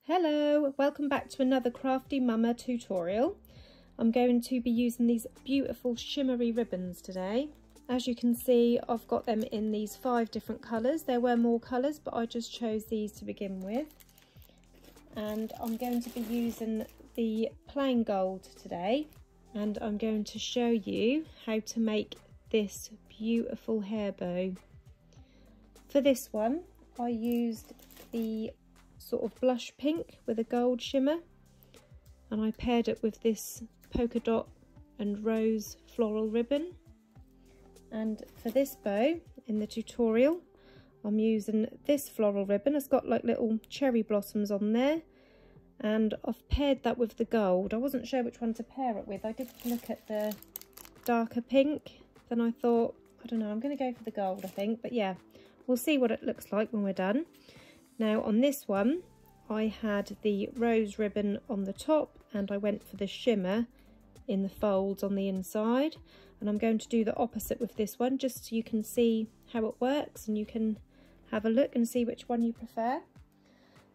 Hello, welcome back to another Crafty Mumma tutorial. I'm going to be using these beautiful shimmery ribbons today. As you can see, I've got them in these 5 different colours. There were more colours, but I just chose these to begin with. And I'm going to be using the plain gold today. And I'm going to show you how to make this beautiful hair bow. For this one, I used the sort of blush pink with a gold shimmer, and I paired it with this polka dot and rose floral ribbon. And for this bow in the tutorial, I'm using this floral ribbon. It's got like little cherry blossoms on there, and I've paired that with the gold. I wasn't sure which one to pair it with. I did look at the darker pink, then I thought, I don't know, I'm going to go for the gold, I think. But yeah, we'll see what it looks like when we're done. Now on this one, I had the rose ribbon on the top and I went for the shimmer in the folds on the inside. And I'm going to do the opposite with this one, just so you can see how it works and you can have a look and see which one you prefer.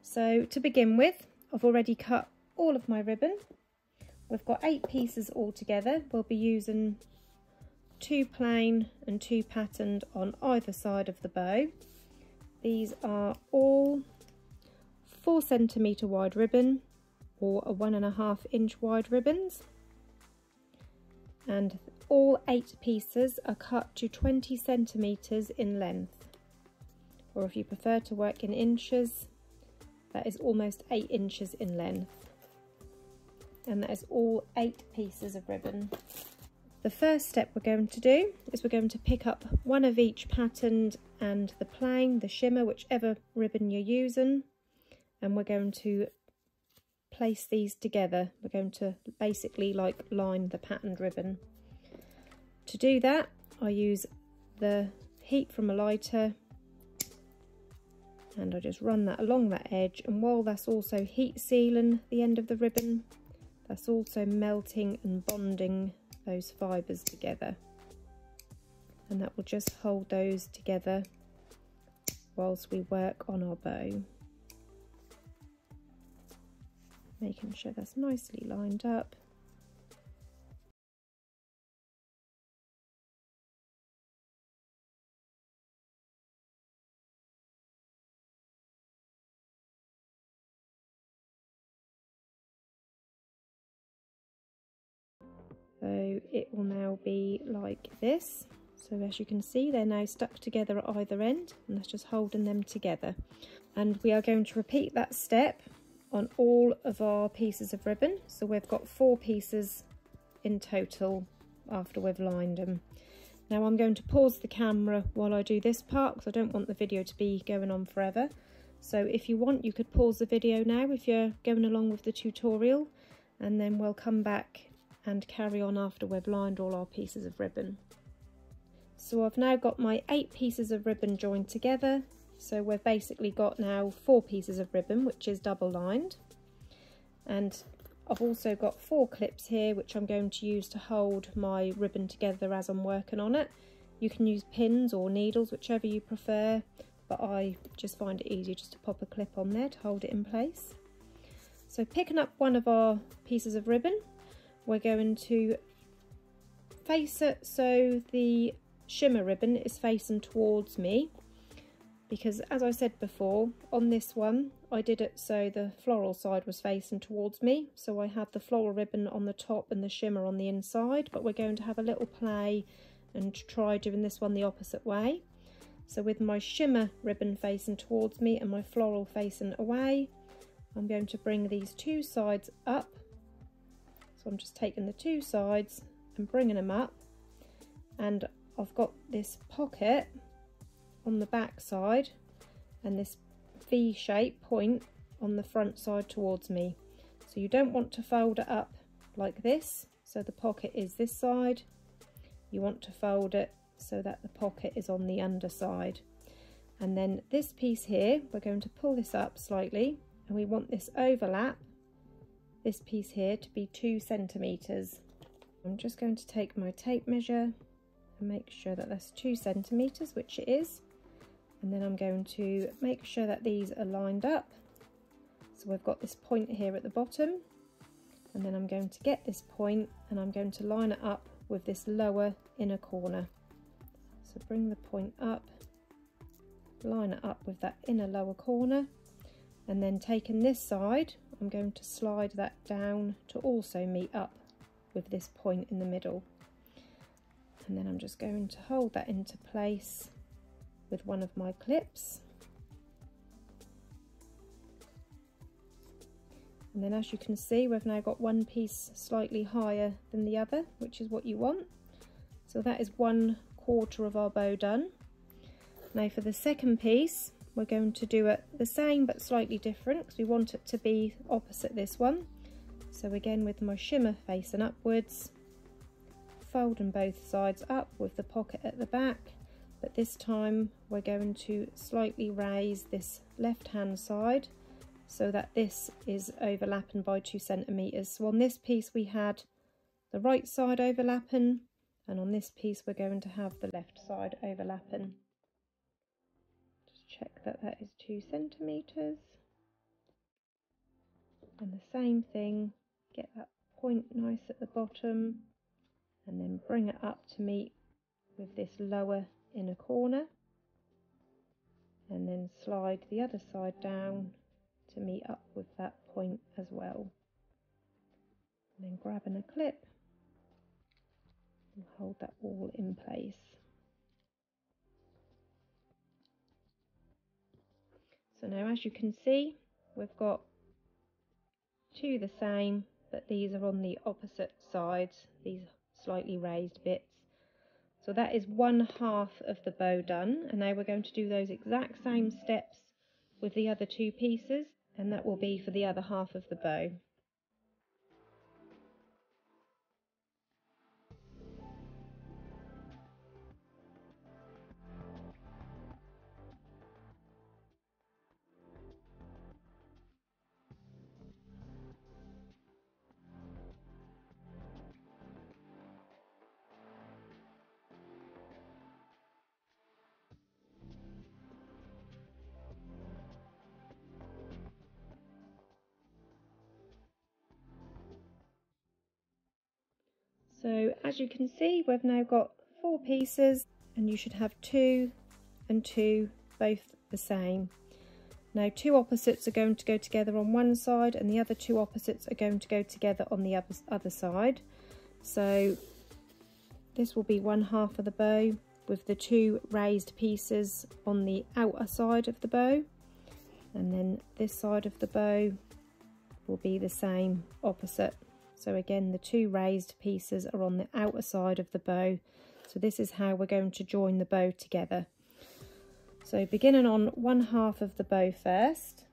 So to begin with, I've already cut all of my ribbon. We've got 8 pieces all together. We'll be using 2 plain and 2 patterned on either side of the bow. These are all 4 cm wide ribbon or a 1.5 inch wide ribbons, and all 8 pieces are cut to 20 cm in length, or if you prefer to work in inches, that is almost 8 inches in length, and that is all 8 pieces of ribbon. The first step we're going to do is we're going to pick up one of each patterned and the plain, the shimmer, whichever ribbon you're using, and we're going to place these together. We're going to basically like line the patterned ribbon. To do that, I use the heat from a lighter and I just run that along that edge, and while that's also heat sealing the end of the ribbon, that's also melting and bonding those fibres together, and that will just hold those together whilst we work on our bow, making sure that's nicely lined up. So it will now be like this. So as you can see, they're now stuck together at either end, and that's just holding them together. And we are going to repeat that step on all of our pieces of ribbon. So we've got 4 pieces in total after we've lined them. Now I'm going to pause the camera while I do this part because I don't want the video to be going on forever. So if you want, you could pause the video now if you're going along with the tutorial, and then we'll come back and carry on after we've lined all our pieces of ribbon. So I've now got my 8 pieces of ribbon joined together. So we've basically got now 4 pieces of ribbon, which is double lined. And I've also got 4 clips here, which I'm going to use to hold my ribbon together as I'm working on it. You can use pins or needles, whichever you prefer, but I just find it easier just to pop a clip on there to hold it in place. So picking up one of our pieces of ribbon, we're going to face it so the shimmer ribbon is facing towards me, because as I said before, on this one I did it so the floral side was facing towards me, so I had the floral ribbon on the top and the shimmer on the inside, but we're going to have a little play and try doing this one the opposite way. So with my shimmer ribbon facing towards me and my floral facing away, I'm going to bring these 2 sides up. So I'm just taking the 2 sides and bringing them up, and I've got this pocket on the back side and this V-shaped point on the front side towards me. So you don't want to fold it up like this, so the pocket is this side. You want to fold it so that the pocket is on the underside. And then this piece here, we're going to pull this up slightly, and we want this overlap, this piece here, to be 2 centimeters. I'm just going to take my tape measure and make sure that that's 2 centimeters, which it is, and then I'm going to make sure that these are lined up So we've got this point here at the bottom, and then I'm going to get this point and I'm going to line it up with this lower inner corner. So bring the point up, line it up with that inner lower corner, and then taking this side, I'm going to slide that down to also meet up with this point in the middle. And then I'm just going to hold that into place with one of my clips. And then as you can see, we've now got one piece slightly higher than the other, which is what you want. So that is 1/4 of our bow done. Now for the second piece, we're going to do it the same but slightly different because we want it to be opposite this one. So again, with my shimmer facing upwards, folding both sides up with the pocket at the back, but this time we're going to slightly raise this left hand side so that this is overlapping by 2 centimeters. So on this piece we had the right side overlapping, and on this piece we're going to have the left side overlapping. Just check that that is 2 centimeters. And the same thing, get that point nice at the bottom and then bring it up to meet with this lower inner corner, and then slide the other side down to meet up with that point as well. And then grabbing a clip and hold that all in place. So now as you can see, we've got 2 the same, but these are on the opposite sides, these slightly raised bits. So that is 1/2 of the bow done, and now we're going to do those exact same steps with the other 2 pieces, and that will be for the other half of the bow. So as you can see, we've now got 4 pieces, and you should have 2 and 2 both the same. Now 2 opposites are going to go together on one side, and the other 2 opposites are going to go together on the other side. So this will be 1/2 of the bow with the 2 raised pieces on the outer side of the bow, and then this side of the bow will be the same opposite. So again, the 2 raised pieces are on the outer side of the bow. So this is how we're going to join the bow together. So beginning on 1/2 of the bow first,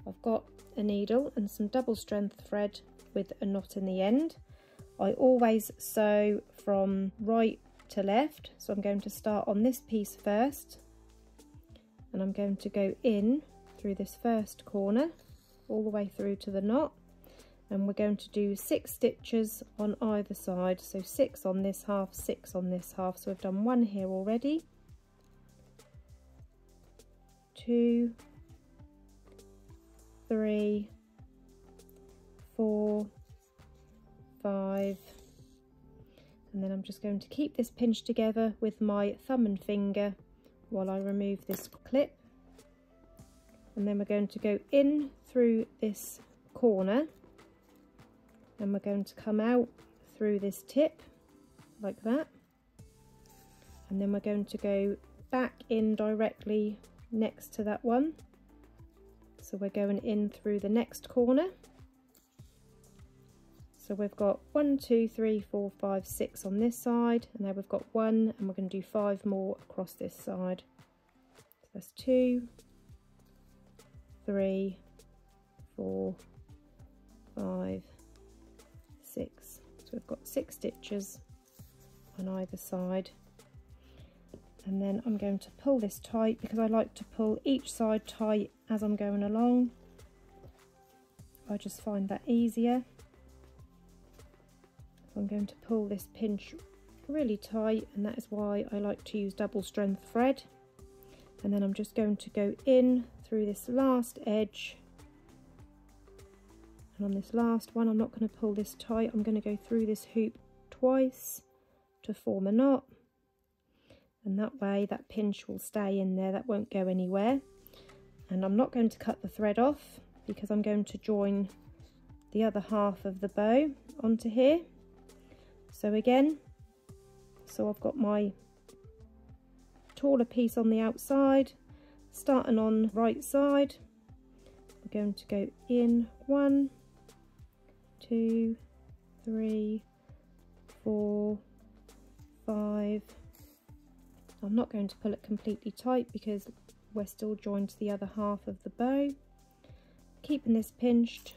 I've got a needle and some double strength thread with a knot in the end. I always sew from right to left, so I'm going to start on this piece first, and I'm going to go in through this first corner all the way through to the knot, and we're going to do 6 stitches on either side. So 6 on this half, 6 on this half. So we've done 1 here already, 2, 3, 4, 5, and then I'm just going to keep this pinched together with my thumb and finger while I remove this clip, and then we're going to go in through this corner, and we're going to come out through this tip like that, and then we're going to go back in directly next to that one. So we're going in through the next corner. So we've got 1, 2, 3, 4, 5, 6 on this side, and now we've got 1, and we're going to do 5 more across this side. So that's 2, 3, 4, 5, 6. So we've got 6 stitches on either side, and then I'm going to pull this tight because I like to pull each side tight as I'm going along. I just find that easier. So I'm going to pull this pinch really tight, and that is why I like to use double strength thread. And then I'm just going to go in through this last edge And on this last one, I'm not going to pull this tight, I'm going to go through this hoop twice to form a knot, and that way that pinch will stay in there, that won't go anywhere. And I'm not going to cut the thread off because I'm going to join the other half of the bow onto here. So again, I've got my taller piece on the outside, starting on right side. We're going to go in 1, 2, 3, 4, 5. I'm not going to pull it completely tight because we're still joined to the other half of the bow. Keeping this pinched,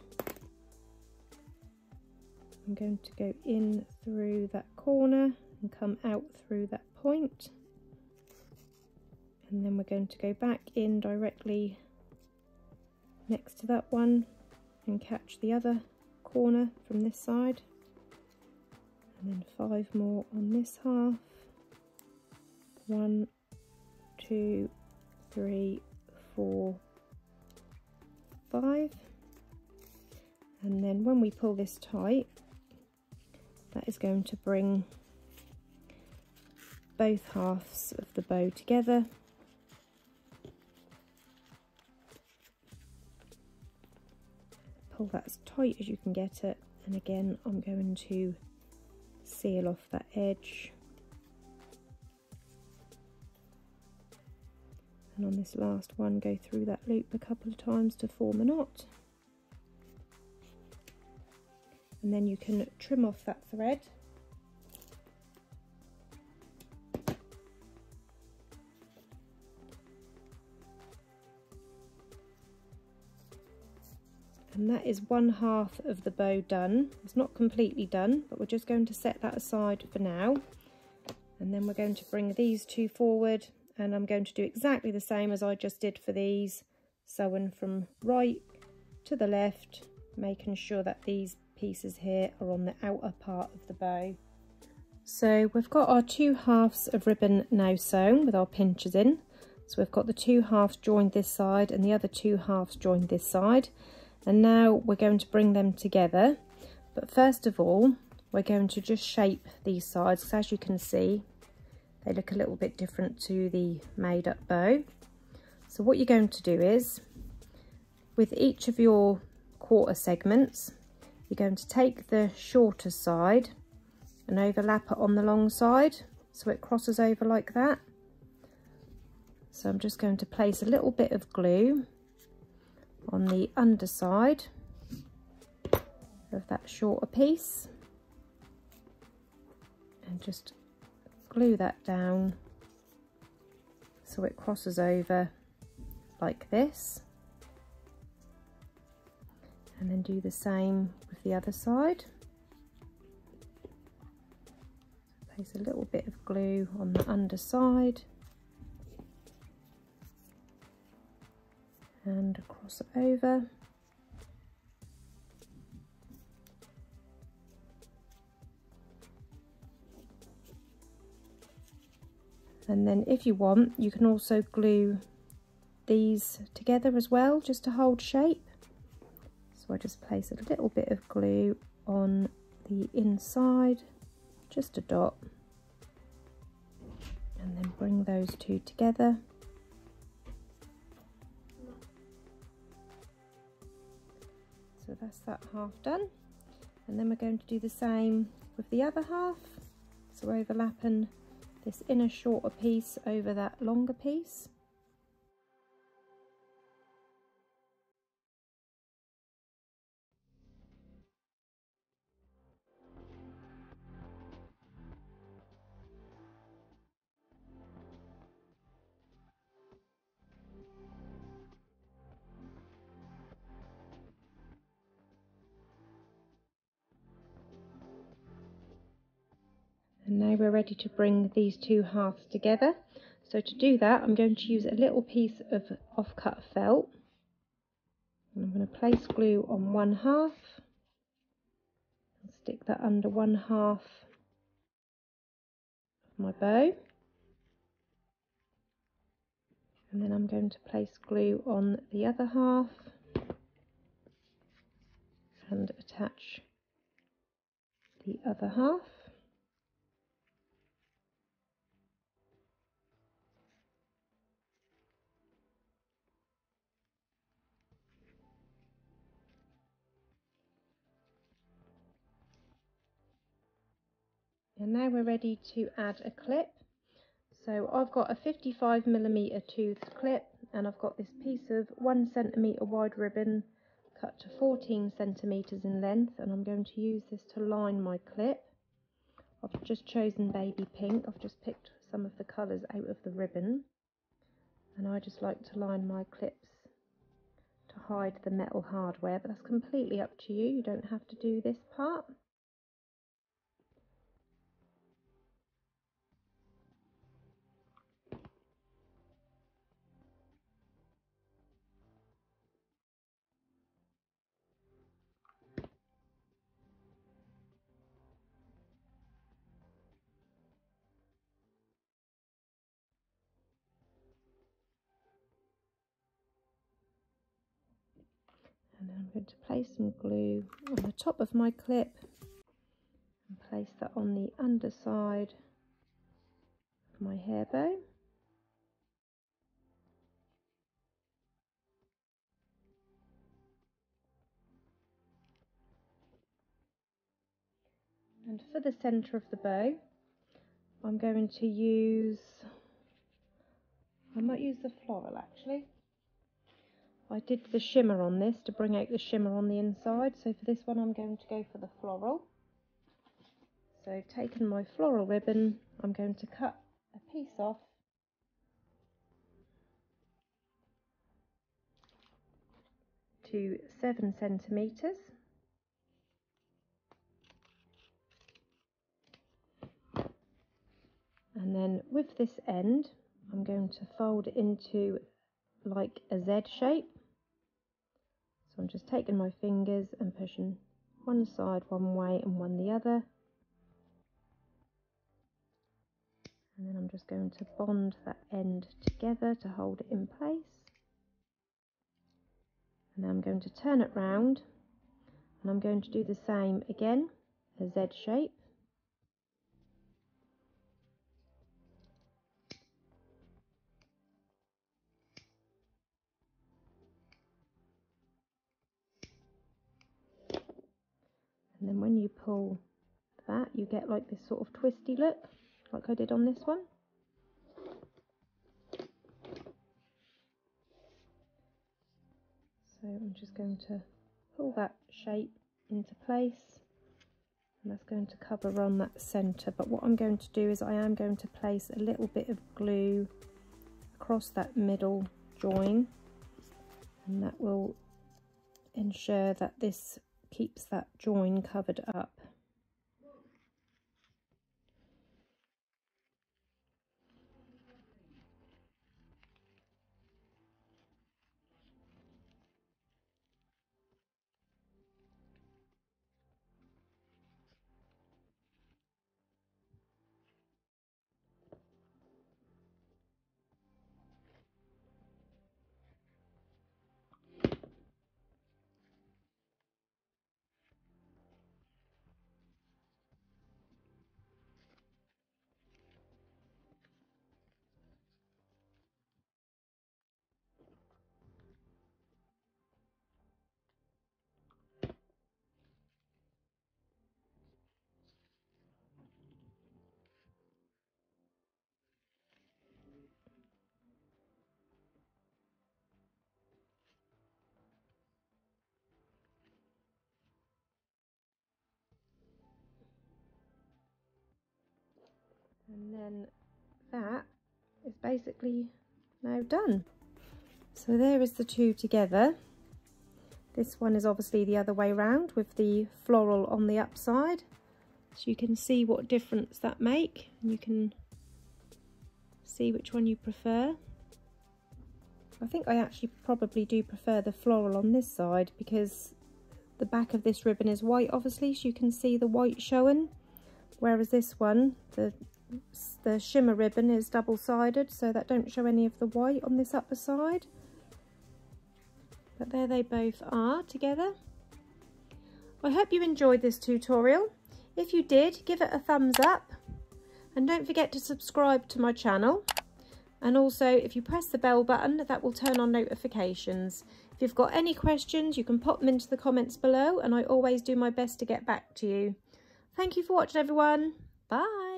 I'm going to go in through that corner and come out through that point, and then we're going to go back in directly next to that one and catch the other corner from this side, and then 5 more on this half. 1, 2, 3, 4, 5, and then when we pull this tight, that is going to bring both halves of the bow together. Pull that as tight as you can get it, and again I'm going to seal off that edge. And on this last one, go through that loop a couple of times to form a knot. And then you can trim off that thread. And that is one half of the bow done. It's not completely done, but we're just going to set that aside for now. And then we're going to bring these two forward, and I'm going to do exactly the same as I just did for these, sewing from right to the left, making sure that these pieces here are on the outer part of the bow. So we've got our 2 halves of ribbon now sewn with our pinchers in. So we've got the 2 halves joined this side and the other 2 halves joined this side. And now we're going to bring them together. But first of all, we're going to just shape these sides, because as you can see, they look a little bit different to the made up bow. So what you're going to do is, with each of your quarter segments, you're going to take the shorter side and overlap it on the long side so it crosses over like that. So I'm just going to place a little bit of glue on the underside of that shorter piece and just glue that down so it crosses over like this, and then do the same with the other side. Place a little bit of glue on the underside and cross it over. And then if you want, you can also glue these together as well, just to hold shape. So I just place a little bit of glue on the inside, just a dot, and then bring those two together. So that's that half done, and then we're going to do the same with the other half. So overlapping this inner shorter piece over that longer piece. And now we're ready to bring these two halves together. So to do that, I'm going to use a little piece of off-cut felt. And I'm going to place glue on one half, and stick that under one half of my bow. And then I'm going to place glue on the other half. And attach the other half. And now we're ready to add a clip. So I've got a 55mm toothed clip, and I've got this piece of 1 centimetre wide ribbon cut to 14 centimetres in length, and I'm going to use this to line my clip. I've just chosen baby pink. I've just picked some of the colours out of the ribbon, and I just like to line my clips to hide the metal hardware, but that's completely up to you. You don't have to do this part. And then I'm going to place some glue on the top of my clip and place that on the underside of my hair bow. And for the centre of the bow, I'm going to use, I might use the floral actually. I did the shimmer on this to bring out the shimmer on the inside, so for this one I'm going to go for the floral. So taking my floral ribbon, I'm going to cut a piece off to 7 centimetres. And then with this end, I'm going to fold it into like a Z shape. So I'm just taking my fingers and pushing one side one way and one the other. And then I'm just going to bond that end together to hold it in place. And then I'm going to turn it round, and I'm going to do the same again, a Z shape. And then when you pull that, you get like this sort of twisty look, like I did on this one. So I'm just going to pull that shape into place, and that's going to cover on that centre. But what I'm going to do is I am going to place a little bit of glue across that middle join, and that will ensure that this keeps that join covered up. And then that is basically now done. So there is the two together. This one is obviously the other way round with the floral on the upside. So you can see what difference that make, and you can see which one you prefer. I think I actually probably do prefer the floral on this side, because the back of this ribbon is white obviously, so you can see the white showing, whereas this one, the shimmer ribbon is double-sided, so that don't show any of the white on this upper side. But there they both are together. I hope you enjoyed this tutorial. If you did, give it a thumbs up and don't forget to subscribe to my channel. And also, if you press the bell button, that will turn on notifications. If you've got any questions, you can pop them into the comments below and I always do my best to get back to you. Thank you for watching, everyone. Bye.